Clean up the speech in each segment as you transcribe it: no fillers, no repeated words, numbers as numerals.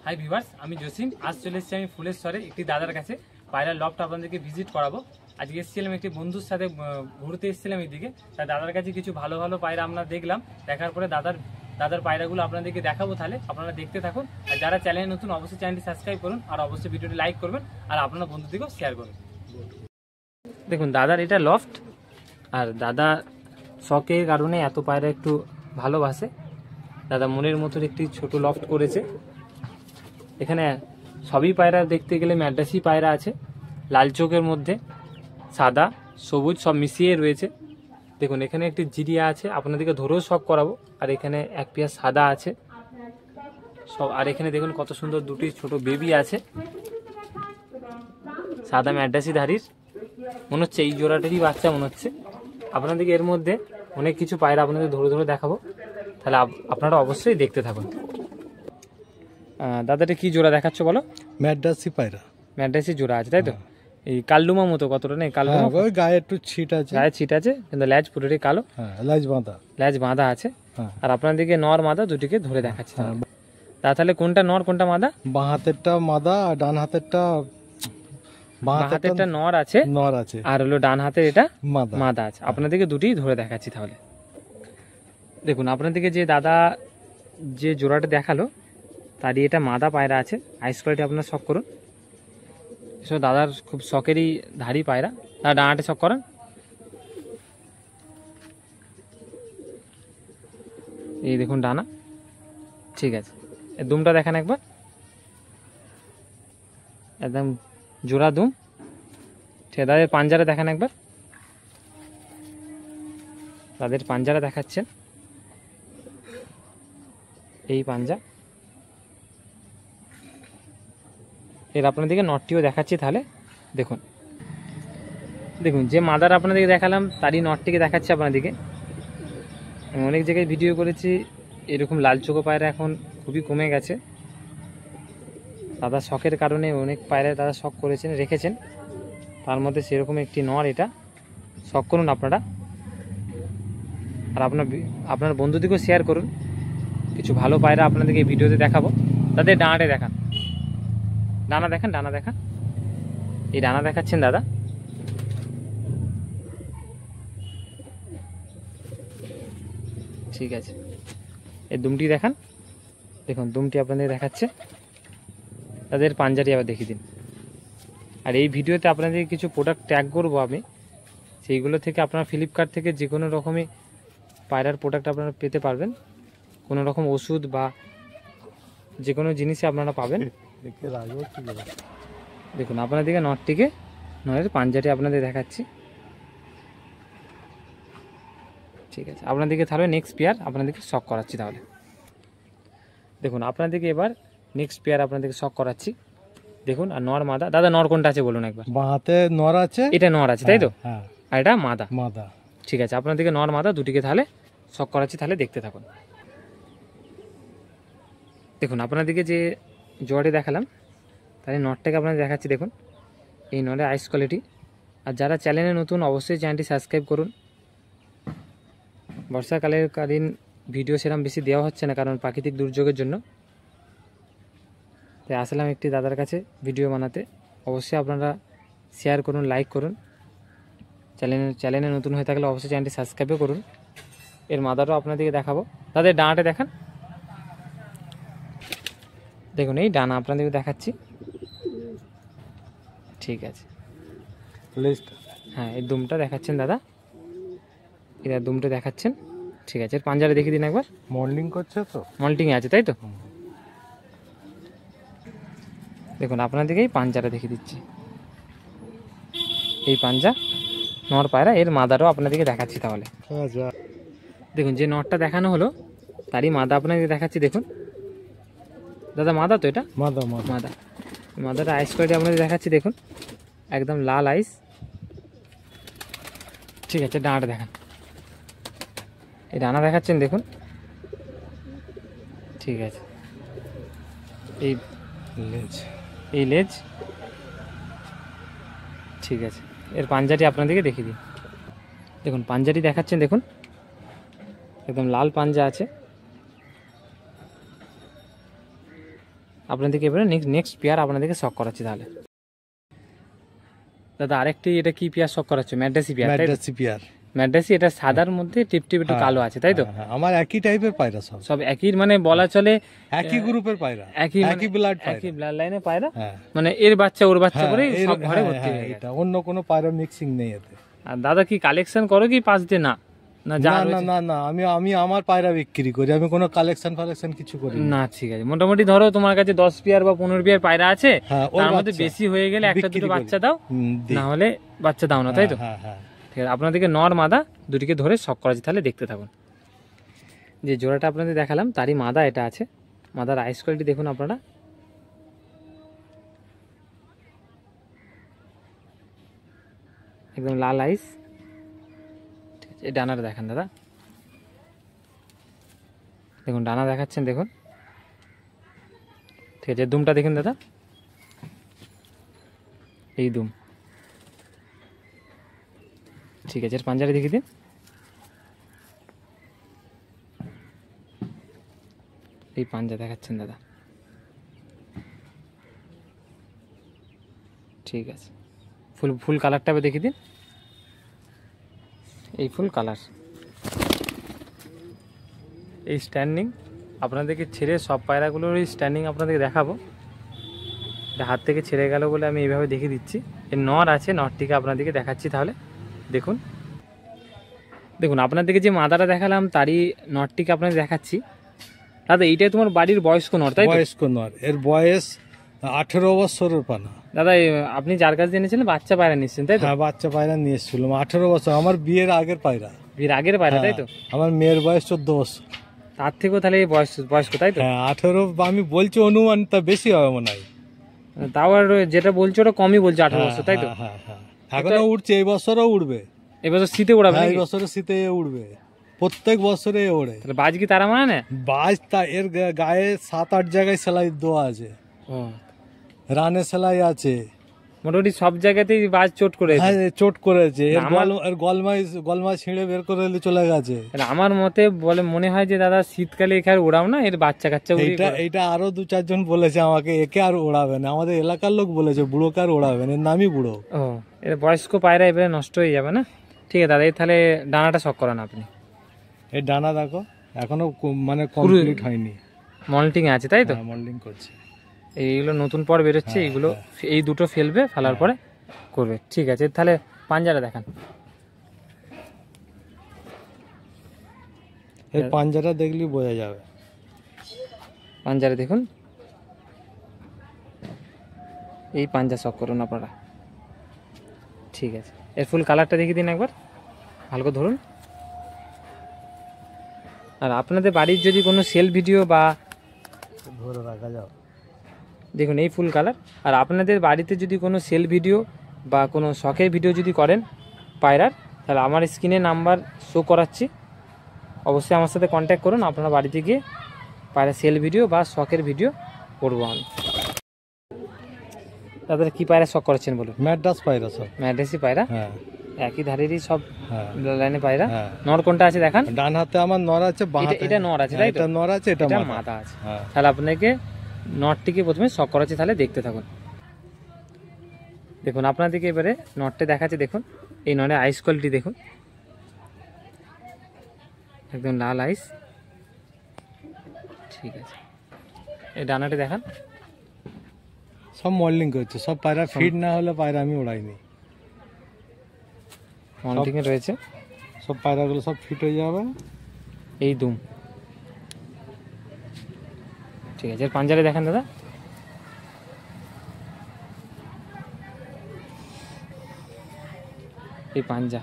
Hi viewers, আমি জসিম। আজ চলে এসেছি আমি ফুলেশ্বরে একটি দাদার কাছে পায়রার লফট আপনাদেরকে ভিজিট করাবো। আজকে এসেছিলাম একটি বন্ধুর সাথে ঘুরতে এসেছিলাম এইদিকে। তাই দাদার কাছে কিছু ভালো ভালো পায়রা আমরা দেখলাম। দেখার পরে দাদার পায়রাগুলো আপনাদেরকে দেখাবো। তাহলে আপনারা দেখতে থাকুন। আর যারা চ্যানেলে নতুন অবশ্যই চ্যানেলটি সাবস্ক্রাইব করুন, আর অবশ্যই ভিডিওটি লাইক করবেন, আর আপনার বন্ধুদেরকেও শেয়ার করুন। দেখুন দাদার এটা লফট, আর দাদা শখের কারণে এত পায়রা একটু ভালোবাসে। দাদা মনের মতো একটি ছোট লফট করেছে। এখানে সবই পায়রা দেখতে গেলে ম্যাড্রাসি পায়রা আছে, লাল চোখের মধ্যে সাদা সবুজ সব মিশিয়ে রয়েছে। দেখুন এখানে একটি জিরিয়া আছে, আপনাদেরকে ধরেও শখ করাবো। আর এখানে এক পেয়ার সাদা আছে সব। আর এখানে দেখুন কত সুন্দর দুটি ছোট বেবি আছে, সাদা ম্যাড্রাসি ধারির। মনে হচ্ছে এই জোড়াটারই বাচ্চা মনে হচ্ছে। আপনাদেরকে এর মধ্যে অনেক কিছু পায়রা আপনাদের ধরে ধরে দেখাবো, তাহলে আপনারা অবশ্যই দেখতে থাকুন। দাদাটা কি জোড়া দেখাচ্ছ বলো? ম্যাড্রাসি পায়রা, ম্যাড্রাসি জোড়া আছে তাই তো? এই কালডুমা মতো কতটা নেই? কালডুমা ওই গায়ে একটু ছিট আছে, গায়ে ছিট আছে, কিন্তু ল্যাজ পুরোটাই কালো। হ্যাঁ ল্যাজ বাঁধা আছে। আর আপনাদেরকে নর মাদা দুটিকে ধরে দেখাচ্ছি। তাহলে কোনটা নর কোনটা মাদা? বাঁ হাতেরটা মাদা আর ডান হাতেরটা বাঁ হাতেরটা নর আছে, আর হলো ডান হাতের এটা মাদা আছে। আপনাদেরকে দুটি ধরে দেখাচ্ছি। তাহলে দেখুন আপনাদেরকে যে দাদা যে জোড়াটা দেখালো তারই এটা মাদা পায়রা আছে। আইস কোয়ালিটি আপনারা শখ করুন। এসব দাদার খুব শখেরই ধারি পায়রা। তারা ডানাটে শখ করেন। এই দেখুন ডানা, ঠিক আছে। এর দুমটা দেখান একবার, একদম জোড়া দুম। ঠিক আছে, তাদের পাঞ্জারা দেখান একবার। তাদের পাঞ্জারা দেখাচ্ছেন, এই পাঞ্জা। এর আপনাদেরকে নটটিও দেখাচ্ছি। তাহলে দেখুন দেখুন যে মাদার আপনাদেরকে দেখালাম তারই নটটিকে দেখাচ্ছি আপনাদেরকে। আমি অনেক জায়গায় ভিডিও করেছি, এরকম লাল চোখো পায়রা এখন খুবই কমে গেছে। দাদা শখের কারণে অনেক পায়রা দাদা শখ করেছেন, রেখেছেন। তার মধ্যে সেরকম একটি নর, এটা শখ করুন আপনারা। আর আপনার বন্ধুদেরকেও শেয়ার করুন। কিছু ভালো পায়রা আপনাদেরকে এই ভিডিওতে দেখাবো। তাদের ডানাটে দেখান, ডানা দেখান, ডানা দেখান। এই ডানা দেখাচ্ছেন দাদা। ঠিক আছে, এই দুমটি দেখান। দেখুন দুমটি আপনাদের দেখাচ্ছে। তাদের পাঞ্জারি আবার দেখিয়ে দিন। আর এই ভিডিওতে আপনাদের কিছু প্রোডাক্ট ট্যাগ করবো আমি, সেইগুলো থেকে আপনারা ফ্লিপকার্ট থেকে যে কোনো রকমই পায়রার প্রোডাক্ট আপনারা পেতে পারবেন। কোনো রকম ওষুধ বা যে কোনো জিনিসই আপনারা পাবেন। দেখুন আপনাদেরকে নরের পাঞ্জাটি আপনাদের দেখাচ্ছি। ঠিক আছে, আপনাদেরকে তাহলে নেক্সট পেয়ার আপনাদেরকে শক করাচ্ছি। তাহলে দেখুন আপনাদেরকে এবার নেক্সট পেয়ার আপনাদেরকে শক করাচ্ছি। দেখুন, আর নর মাদা। দাদা নর কোনটা আছে বলুন একবার। বাঁ হাতে নর আছে, এটা নর আছে তাই তো? হ্যাঁ। আর এটা মাদা। ঠিক আছে, আপনাদেরকে নর মাদা দুটিকে তাহলে শক করাচ্ছি। তাহলে দেখতে থাকুন। দেখুন আপনাদেরকে যে জোয়ারে দেখালাম তাহলে নরটাকে আপনাদের দেখাচ্ছি। দেখুন এই নরের আইস কোয়ালিটি। আর যারা চ্যানেলে নতুন অবশ্যই চ্যানেলটি সাবস্ক্রাইব করুন। বর্ষাকালীন ভিডিও সেরকম বেশি দেওয়া হচ্ছে না, কারণ প্রাকৃতিক দুর্যোগের জন্য। তাই আসলাম একটি দাদার কাছে ভিডিও বানাতে। অবশ্যই আপনারা শেয়ার করুন, লাইক করুন। চ্যানেলে নতুন হয়ে থাকলে অবশ্যই চ্যানেলটি সাবস্ক্রাইবও করুন। এর মাদারও আপনাদেরকে দেখাবো। তাদের ডানাটা দেখান। দেখুন এই ডানা আপনাদেরকে দেখাচ্ছি। ঠিক আছে, হ্যাঁ এই দুমটা দেখাচ্ছেন দাদা। এরা দুমটা দেখাচ্ছেন। ঠিক আছে, এর পাঞ্জারে দেখিয়ে দিন একবার। মল্টিং করছে তো? মল্টিং আছে তাই তো? দেখুন আপনাদেরকেই পাঞ্জাটা দেখিয়ে দিচ্ছি। এই পাঞ্জা নর পায়রা। এর মাদারও আপনাদেরকে দেখাচ্ছি। তাহলে দেখুন যে নরটা দেখানো হলো তারই মাদা আপনাদেরকে দেখাচ্ছি। দেখুন দাদা মাদা তো, এটা মাদার আইস কোয়ালিটি আপনাদের দেখাচ্ছি। দেখুন একদম লাল আইস। ঠিক আছে, ডানাটা দেখান। এই ডানা দেখাচ্ছেন দেখুন। ঠিক আছে, এই লেজ। ঠিক আছে, এর পাঞ্জাটি আপনাদেরকে দেখিয়ে দিই। দেখুন পাঞ্জাটি দেখাচ্ছেন। দেখুন একদম লাল পাঞ্জা আছে। আপনাদেরকে এবারে নেক্সট পেয়ার আপনাদেরকে শক করাচ্ছি তাহলে। দাদা আরেকটি এটা কি পেয়ার শক করাচ্ছ? Madrasi pear, Madrasi pear. ম্যাড্রাসি, এটা সাদার মধ্যে টিপ টিপ একটু কালো আছে, তাই তো? আমার একই টাইপের পায়রা, সব একই, মানে বলা চলে একই গ্রুপের পায়রা, একই ব্লাড, একই ব্লাড লাইনে পায়রা। হ্যাঁ, মানে এর বাচ্চা ওর বাচ্চা করে সব ঘরে ভর্তি হয়ে গেছে। এটা অন্য কোনো পায়রা মিক্সিং নেই এতে। আর দাদা কি কালেকশন করো কি পাঁচ দিয়ে? না না, যা না না না, আমি আমার পায়রা বিক্রি করি, আমি কোনো কালেকশন ফালেকশন কিছু করি না। ঠিক আছে, মোটামুটি ধরো তোমার কাছে 10 পেয়ার বা 15 পেয়ার পায়রা আছে, তার মধ্যে বাচ্চা বেশি হয়ে গেলে একটা দুটো বিক্রি বাচ্চা দাও, না হলে বাচ্চা দাও না, তাই তো? হ্যাঁ হ্যাঁ। ঠিক আছে, আপনাদেরকে নর মাদা দুটিকে ধরে শক করাচ্ছি, তাহলে দেখতে থাকুন। যে জোড়াটা আপনাদের দেখালাম তারই মাদা এটা আছে। মাদার আইস কোয়ালিটি দেখুন আপনারা, একদম লাল আইস। ঠিক আছে, এই ডানাটা দেখান দাদা, দেখুন ডানা দেখাচ্ছেন, দেখুন। ঠিক আছে, দুমটা দেখুন দাদা, এই দুম। ঠিক আছে, এর পাঞ্জারে দেখিয়ে দিন। এই পাঞ্জা দেখাচ্ছেন দাদা। ঠিক আছে, ফুল কালারটা দেখিয়ে দিন। এই ফুল কালার, এই স্ট্যান্ডিং আপনাদেরকে ছেড়ে সব পায়রাগুলোর এই স্ট্যান্ডিং আপনাদেরকে দেখাবো। এটা হাত থেকে ছেড়ে গেল বলে আমি এইভাবে দেখিয়ে দিচ্ছি। এর নর আছে, নরটিকে আপনাদেরকে দেখাচ্ছি তাহলে দেখুন। দেখুন আপনাদেরকে যে মাদাটা দেখালাম তারই নরটিকে আপনাদের দেখাচ্ছি। দাদা এইটাই তোমার বাড়ির বয়স্ক নর, তাই তো? বয়স্ক নর, এর বয়স 18 বছরের পানা। দাদা আপনি যার কাছে জেনেছিলেন বাচ্চা পায়রা নিচ্ছেন, তাই তো? হ্যাঁ, বাচ্চা পায়রা নিয়ে এসেছিলাম, 18 বছর, আমার বিয়ের আগের পায়রা। বিয়ের আগের পায়রা, তাই তো? আমার মেয়ের বয়স 14 বছর। তার থেকেও তাহলে বয়স্ক, তাই তো? হ্যাঁ, 18 আমি বলছি, অনুমান তা বেশি হবে মনে হয়। তাও আর যেটা বলছো ওটা কমই বলছে, 18 বছর, তাই তো? হ্যাঁ হ্যাঁ, এখনো উঠছে, এই বছরও উঠবে। এবছর শীতে উড়াবে এই নাকি? বছরে শীতে উঠবে, প্রত্যেক বছরে ওড়ে। তাহলে বাজ কি তারা মানে না? বাজ এর গায়ে 7-8 জায়গায় সেলাই দেওয়া আছে, ও, রানে সেলাই আছে, মোটামুটি সব জায়গাতেই বাজ চোট করে। হ্যাঁ চোট করেছে, না, এর গলমায় ছিঁড়ে বের করে দিলে চলে গেছে। আমার মতে বলে মনে হয় যে দাদা শীতকালে এখানে উড়াও না, এর বাচ্চা কাচ্চা এইটা আরো 2-4 জন বলেছে আমাকে, একে আর ওড়াবে না, আমাদের এলাকার লোক বলেছে বুড়োকে আর ওড়াবে না, এর নামই বুড়ো। ও, এর বয়স্ক পায়রা এবারে নষ্ট হয়ে যাবে না? ঠিক আছে দাদা, এই তাহলে ডানাটা শক করান আপনি। এই ডানা দেখো, এখনো মানে কমপ্লিট হয়নি, মল্টিং আছে, তাই তো? মল্ডিং করছে। এইগুলো নতুন পর বেরোচ্ছে, এইগুলো এই দুটো ফেলবে, ফেলার পরে করবে। ঠিক আছে, তাহলে পাঞ্জারা দেখান। এই পাঞ্জারা দেখলি বোঝা যাবে। পাঞ্জারা দেখুন, এই পাঞ্জা শক করুন আপনারা। ঠিক আছে, এর ফুল কালারটা দেখিয়ে দিন একবার, ভালো করে ধরুন। আর আপনাদের বাড়ির যদি কোনো সেল ভিডিও বা ধরে রাখা যাও, দেখুন এই ফুল কালার। আর আপনাদের বাড়িতে যদি কোনো সেল ভিডিও বা কোনো শখের ভিডিও যদি করেন পায়রার, তাহলে আমার স্ক্রিনে নাম্বার শো করাচ্ছি, অবশ্যই আমার সাথে কন্ট্যাক্ট করুন। আপনারা বাড়িতে গিয়ে পায়রা সেল ভিডিও বা শখের ভিডিও করবো আমি। তাদের কি পায়রা শখ করাচ্ছেন বলুন? ম্যাড্রাস পায়রা সব, ম্যাড্রাসি পায়রা, হ্যাঁ একই ধারেরই সব হ্যাঁ লাইনে পায়রা। হ্যাঁ। নর কোনটা আছে দেখান। ডান হাতে আমার নর আছে, বাঁ হাতে এটা নর আছে, তাই তো? এটা নর আছে, এটা মাদা আছে। হ্যাঁ, তাহলে আপনাকে নটটিকে প্রথমে শক করাচ্ছি, তাহলে দেখতে থাকুন। দেখুন আপনাদেরকে এবারে নটটা দেখাচ্ছে, দেখুন এই নটের আইস কোয়ালিটি দেখুন, একদম লাল আইস। ঠিক আছে, এই ডানাটা দেখান। সব মল্ডিং করছে, সব পায়রা ফিট না হলে পায়রা আমি ওড়াইনি। মল্টিংয়ে রয়েছে, সব পায়রাগুলো সব ফিট হয়ে যাবে। এই দুম। ঠিক আছে, পাঞ্জারে দেখান দাদা। এই পাঞ্জা,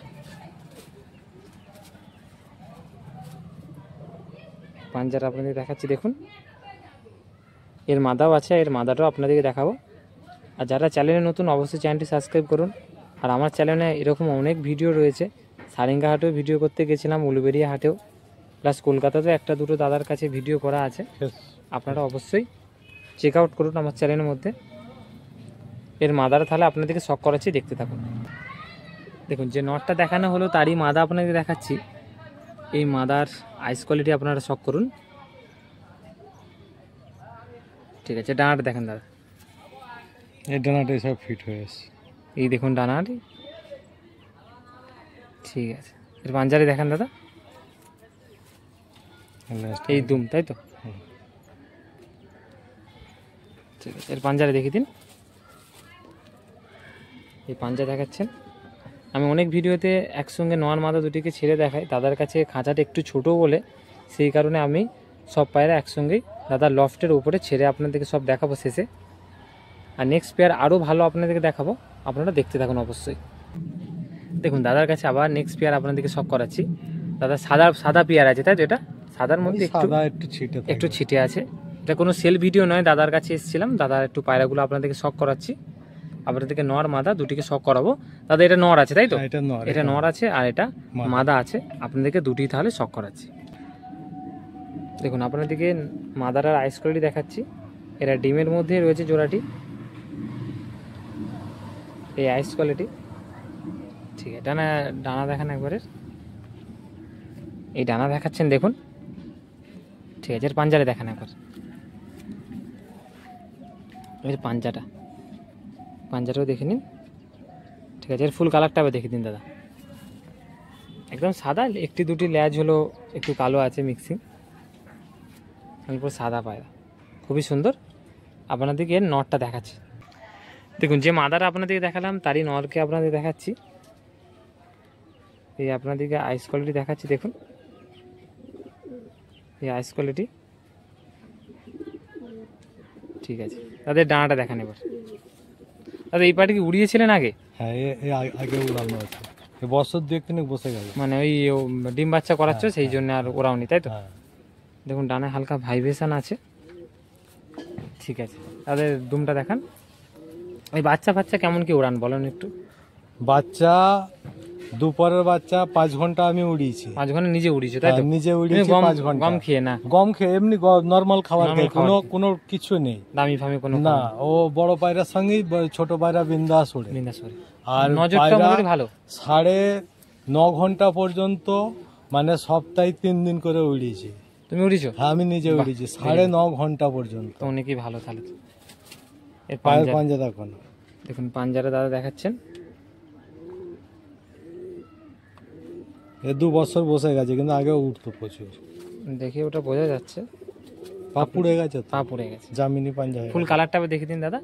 পাঞ্জার আপনাদের দেখাচ্ছি, দেখুন এর মাদাও আছে, এর মাদাটাও আপনাদেরকে দেখাবো। আর যারা চ্যানেলে নতুন অবশ্যই চ্যানেলটি সাবস্ক্রাইব করুন। আর আমার চ্যানেলে এরকম অনেক ভিডিও রয়েছে, সারেঙ্গা হাটেও ভিডিও করতে গেছিলাম, উলুবেড়িয়া হাটেও, প্লাস কলকাতাতেও একটা দুটো দাদার কাছে ভিডিও করা আছে, আপনারা অবশ্যই চেক আউট করুন আমার চ্যানেলের মধ্যে। এর মাদারা তাহলে আপনাদেরকে শক করাচ্ছি, দেখতে থাকুন। দেখুন যে নটটা দেখানো হলো তারই মাদা আপনাদের দেখাচ্ছি। এই মাদার আইস কোয়ালিটি আপনারা শক করুন। ঠিক আছে, ডানাটা দেখেন দাদা, এই ডানাটা সব ফিট হয়ে এসছে। এই দেখুন ডানাটি। ঠিক আছে, এর পাঞ্জারি দেখেন দাদা, এই দুম, তাই তো? ঠিক আছে, এর পাঞ্জারি দেখিয়ে দিন। এই পাঞ্জা দেখাচ্ছেন। আমি অনেক ভিডিওতে একসঙ্গে নর মাদা দুটিকে ছেড়ে দেখাই, দাদার কাছে খাঁচাটা একটু ছোট বলে সেই কারণে আমি সব পায়রা একসঙ্গেই দাদার লফটের উপরে ছেড়ে আপনাদেরকে সব দেখাবো শেষে। আর নেক্সট পেয়ার আরও ভালো আপনাদেরকে দেখাবো, আপনারা দেখতে থাকুন অবশ্যই। দেখুন দাদার কাছে আবার নেক্সট পেয়ার আপনাদেরকে সব করাচ্ছি। দাদা সাদা পেয়ার আছে, তাই তো? এটা সাদার মধ্যে একটু ছিটে আছে। এটা কোনো সেল ভিডিও নয়, দাদার কাছে এসেছিলাম, দাদার একটু পায়রাগুলো আপনাদেরকে শখ করাচ্ছি। আপনাদেরকে নর মাদা দুটিকে শখ করাবো। দাদা এটা নর আছে, তাই তো? এটা নর আছে আর এটা মাদা আছে, আপনাদেরকে দুটি তাহলে শখ করাচ্ছি। দেখুন আপনাদেরকে মাদার আর আইস কোয়ালিটি দেখাচ্ছি। এরা ডিমের মধ্যে রয়েছে জোড়াটি, এই আইস কোয়ালিটি। ঠিক আছে, ডানা দেখান একবারে, এই ডানা দেখাচ্ছেন দেখুন। ঠিক আছে, এর পাঞ্জারে দেখান একবার, এর পাঞ্জাটাও দেখে নিন। ঠিক আছে, এর ফুল কালারটা আবার দেখে দিন দাদা। একদম সাদা, একটি দুটি ল্যাজ হলো একটু কালো আছে মিক্সিং, তারপর সাদা পায়রা, খুবই সুন্দর। আপনাদেরকে এর নরটা দেখাচ্ছি। দেখুন যে মাদারা আপনাদেরকে দেখালাম তারই নরকে আপনাদের দেখাচ্ছি। এই আপনাদেরকে আইস কোয়ালিটি দেখাচ্ছি, দেখুন এই আইস কোয়ালিটি। ঠিক আছে, তাদের ডানাটা দেখান এবার। দাদা এই পাটি কি উড়িয়েছিলেন আগে? হ্যাঁ, আগে উড়ানো আছে, বছর দুয়েক বসে গেল। মানে ওই ডিম বাচ্চা করাচ্ছ সেই জন্য আর ওরাওনি, তাই তো? দেখুন ডানায় হালকা ভাইব্রেশন আছে। ঠিক আছে, তাদের দুমটা দেখান। ওই বাচ্চা কেমন কি উড়ান বলেন একটু। বাচ্চা দুপুরের বাচ্চা 5 ঘন্টা আমি উড়িয়েছি। 5 ঘন্টা নিজে উড়িয়েছো, তাই তো? নিজে উড়িয়েছি 5 ঘন্টা। গম খেয়ে না? গম খেয়ে, এমনি নরমাল খাবার খেয়ে, কোনো কিছু নেই, দামি ফামি কোনো না। ও বড় পায়রার সঙ্গেই ছোট পায়রা বিন্দাস ওড়ে। আর নজরটা মোটামুটি ভালো। 9.5 ঘন্টা পর্যন্ত, মানে সপ্তাহে 3 দিন করে উড়িয়েছি। তুমি উড়িয়েছো? হ্যাঁ, আমি নিজে উড়িয়েছি 9.5 ঘন্টা পর্যন্ত। তো অনেকই ভালো তাহলে। এর পাঞ্জা দেখুন, দেখুন পাঞ্জারা দাদা দেখাচ্ছেন। 2 বছর বসে গেছে, কিন্তু আগে উঠতো প্রচুর। দেখে ওটা বোঝা যাচ্ছে, পা পুড়ে গেছে, জামিনি পাঞ্জা। ফুল কালারটা দেখে দিন দাদা।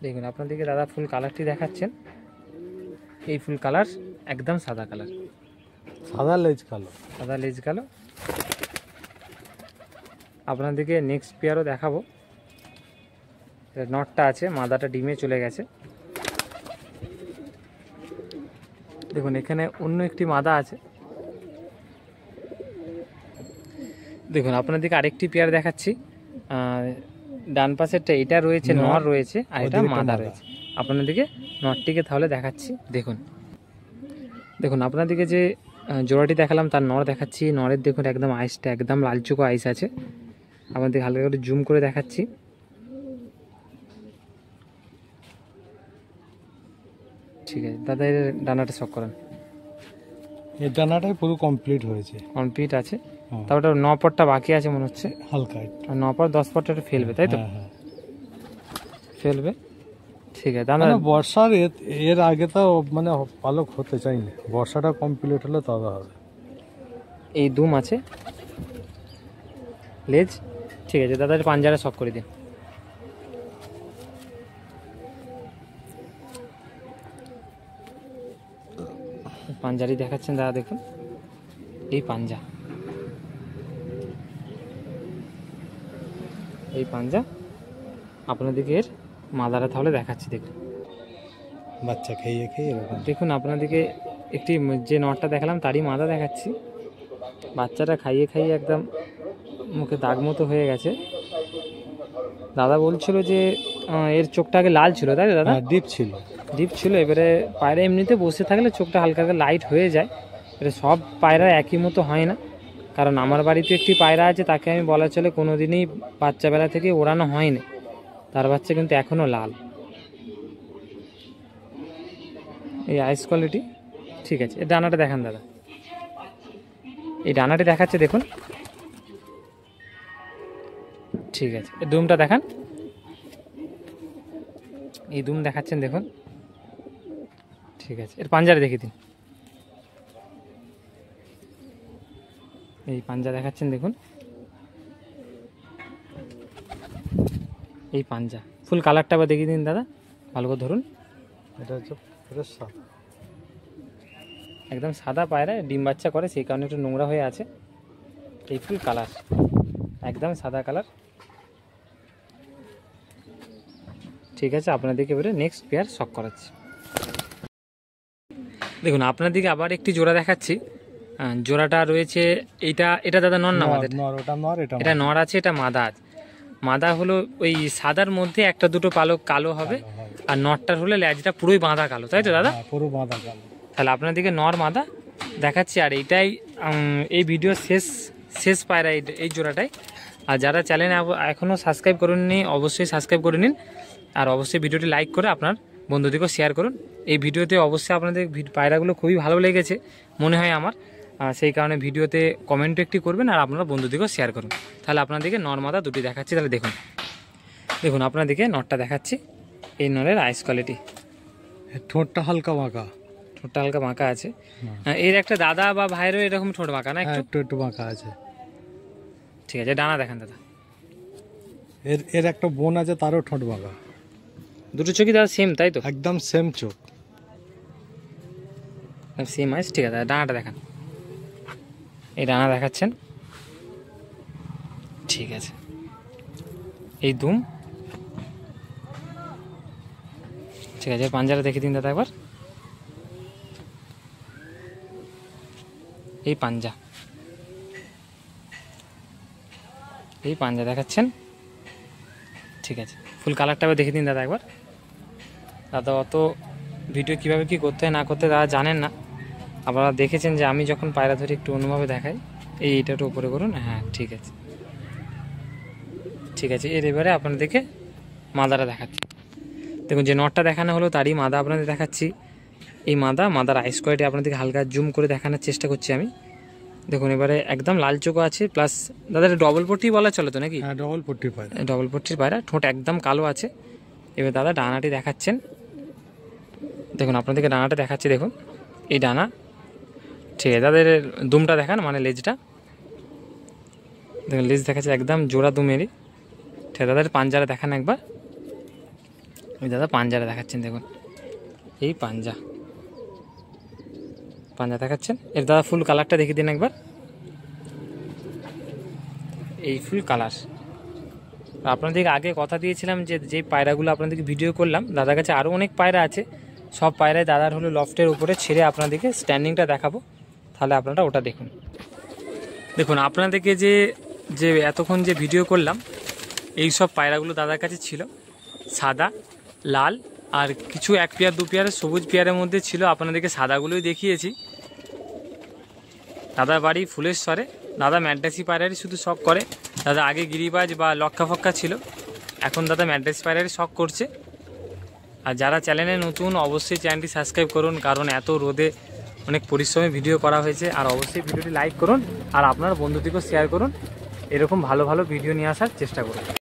দেখুন আপনাদেরকে দাদা ফুল কালারটি দেখাচ্ছেন। এই ফুল কালার একদম সাদা কালার, সাদা লেজ কালো। আপনাদেরকে নেক্সট পেয়ারও দেখাবো। নটটা আছে, মাদাটা ডিমে চলে গেছে। দেখুন এখানে অন্য একটি মাদা আছে। দেখুন আপনাদেরকে আরেকটি পেয়ার দেখাচ্ছি। ডান পাশেরটা এটা রয়েছে নর রয়েছে, আর এটা মাদা রয়েছে। আপনাদেরকে নরটিকে তাহলে দেখাচ্ছি। দেখুন আপনাদেরকে যে জোড়াটি দেখালাম তার নর দেখাচ্ছি। নরের দেখুন একদম আইসটা একদম লালচুকো আইস আছে। আপনাদের হালকা করে জুম করে দেখাচ্ছি। ঠিক আছে দাদা, এর ডানাটা শক করান। এই ডানাটাই পুরো কমপ্লিট হয়েছে, কমপ্লিট আছে। তারপরে 9 পটটা বাকি আছে মনে হচ্ছে, হালকা। আর 9 পট 10 পটটা ফেলবে, তাই তো? ফেলবে। ঠিক আছে দাদা, বর্ষার এর আগে তো মানে পালক হতে চাইনি, বর্ষাটা কমপ্লিট হলে তবে হবে। এই দুম আছে, লেজ। ঠিক আছে দাদা, পাঞ্জারা শক করে দিন। পাঞ্জারি দেখাচ্ছেন দাদা, দেখুন এই পাঞ্জা, এই পাঞ্জা। আপনাদেরকে এর মাদারা তাহলে দেখাচ্ছি। দেখুন বাচ্চা খেয়ে এরকম। দেখুন আপনাদেরকে একটি যে নটটা দেখালাম তারই মাদা দেখাচ্ছি। বাচ্চাটা খাইয়ে একদম মুখে দাগ মতো হয়ে গেছে। দাদা বলছিল যে এর চোখটা আগে লাল ছিল, তাই তো দাদা? ডিপ ছিল। এবারে পায়রা এমনিতে বসে থাকলে চোখটা হালকা হালকা লাইট হয়ে যায়। এটা সব পায়রা একই মতো হয় না, কারণ আমার বাড়িতে একটি পায়রা আছে, তাকে আমি বলা চলে কোনো দিনই বাচ্চাবেলা থেকে ওড়ানো হয়নি। তার বাচ্চা কিন্তু এখনও লাল। এই আইস কোয়ালিটি। ঠিক আছে, এই ডানাটা দেখান দাদা। এই ডানাটি দেখাচ্ছে দেখুন, ঠিক আছে, এই দুমটা দেখান। এই দুম দেখাচ্ছেন দেখুন। ঠিক আছে, এর পাঞ্জারে দেখিয়ে দিন। এই পাঞ্জা দেখাচ্ছেন দেখুন, এই পাঞ্জা ফুল কালারটা আবার দেখিয়ে দিন দাদা, ভালো করে ধরুন। এটা হচ্ছে ফ্রেশ সাপ। একদম সাদা পায়রা, ডিম বাচ্চা করে সেই কারণে একটু নোংরা হয়ে আছে। এই ফুল কালার, একদম সাদা কালার। ঠিক আছে, আপনাদেরকে এবারে নেক্সট পেয়ার শক করাচ্ছি। দেখুন আপনাদেরকে আবার একটি জোড়া দেখাচ্ছি। জোড়াটা রয়েছে এটা দাদা নর না আমাদের? নর, ওটা নর, এটা নর আছে, এটা মাদা আছে। মাদা হলো ওই সাদার মধ্যে একটা দুটো পালক কালো হবে, আর নরটার হলে লেজটা পুরোই বাঁধা কালো, তাই তো দাদা? পুরো বাঁধা কালো। তাহলে আপনাদেরকে নর মাদা দেখাচ্ছি। আর এইটাই এই ভিডিও শেষ পায়রা এই জোড়াটাই। আর যারা চ্যানেলে এখনও সাবস্ক্রাইব করেননি অবশ্যই সাবস্ক্রাইব করে নিন, আর অবশ্যই ভিডিওটি লাইক করে আপনার বন্ধুদেরকেও শেয়ার করুন। এই ভিডিওতে অবশ্যই আপনাদের পায়রাগুলো খুবই ভালো লেগেছে মনে হয় আমার, সেই কারণে ভিডিওতে কমেন্টও একটি করবেন, আর আপনারা বন্ধুদেরকেও শেয়ার করুন। তাহলে আপনাদেরকে নর মাদা দুটি দেখাচ্ছি। তাহলে দেখুন আপনাদেরকে নরটা দেখাচ্ছি। এই নরের আইস কোয়ালিটি, ঠোঁটটা হালকা বাঁকা, ঠোঁটটা হালকা বাঁকা আছে। এর একটা দাদা বা ভাইয়েরও এরকম ঠোঁট বাঁকা না? একটু বাঁকা আছে। ঠিক আছে, ডানা দেখান দাদা। এর একটা বোন আছে, তারও ঠোঁট বাঁকা। দুটো চোখই দাদা সেম, তাই তো? একদম সেম চোখ, সেম আইস। ঠিক আছে, ডানাটা দেখান। এই ডানা দেখাচ্ছেন। ঠিক আছে, এই দুম। ঠিক আছে, পাঞ্জারা দেখে দিন দাদা একবার। এই পাঞ্জা, এই পাঞ্জা দেখাচ্ছেন। ঠিক আছে, ফুল কালারটা আবার দেখে দিন দাদা একবার। দাদা অত ভিডিও কীভাবে কী করতে হয় না করতে দাদা জানেন না। আপনারা দেখেছেন যে আমি যখন পায়রা ধরি একটু অন্যভাবে দেখাই। এইটা একটু উপরে করুন। হ্যাঁ ঠিক আছে, ঠিক আছে। এর এবারে আপনাদেরকে মাদারা দেখাচ্ছি। দেখুন যে নটটা দেখানো হলো তারই মাদা আপনাদের দেখাচ্ছি। এই মাদার আইস কোয়ালিটি আপনাদেরকে হালকা জুম করে দেখানোর চেষ্টা করছি আমি। দেখুন এবারে একদম লাল চোখও আছে, প্লাস দাদা ডবল পট্টি বলা চলে তো নাকি? হ্যাঁ, ডবল পট্টির পায়রা। ডবল পট্টির পায়রা, ঠোঁট একদম কালো আছে। এবার দাদা ডানাটি দেখাচ্ছেন। দেখুন আপনাদেরকে ডানাটা দেখাচ্ছি। দেখুন এই ডানা। ঠিক আছে, তাদের দুমটা দেখান, মানে লেজটা দেখুন। লেজ দেখাচ্ছে একদম জোড়া দুমেরই। ঠিক আছে, দাদার পাঞ্জারা দেখান একবার। ওই দাদা পাঞ্জারা দেখাচ্ছেন। দেখুন এই পাঞ্জা দেখাচ্ছেন। এর দাদা ফুল কালারটা দেখিয়ে দিন একবার। এই ফুল কালার। আপনাদেরকে আগে কথা দিয়েছিলাম যে পায়রাগুলো আপনাদেরকে ভিডিও করলাম, দাদার কাছে আরও অনেক পায়রা আছে। সব পায়রায় দাদার হলো লফটের উপরে ছেড়ে আপনাদেরকে স্ট্যান্ডিংটা দেখাবো। তাহলে আপনারা ওটা দেখুন। দেখুন আপনাদেরকে যে এতক্ষণ যে ভিডিও করলাম, এই সব পায়রাগুলো দাদার কাছে ছিল। সাদা, লাল, আর কিছু এক পেয়ার দু পেয়ারের সবুজ পেয়ারের মধ্যে ছিল। আপনাদেরকে সাদাগুলোই দেখিয়েছি। দাদার বাড়ি ফুলেশ্বরে। দাদা ম্যাড্রাসি পায়রারই শুধু শখ করে। দাদা আগে গিরিবাজ বা লক্কা ফক্কা ছিল, এখন দাদা ম্যাড্রাসি পায়রারই শখ করছে। আর যারা চ্যানেলে নতুন অবশ্যই চ্যানেলটি সাবস্ক্রাইব করুন, কারণ এত রোদে অনেক পরিশ্রমে ভিডিও করা হয়েছে। আর অবশ্যই ভিডিওটি লাইক করুন, আর আপনার বন্ধুদেরকেও শেয়ার করুন। এরকম ভালো ভালো ভিডিও নিয়ে আসার চেষ্টা করুন।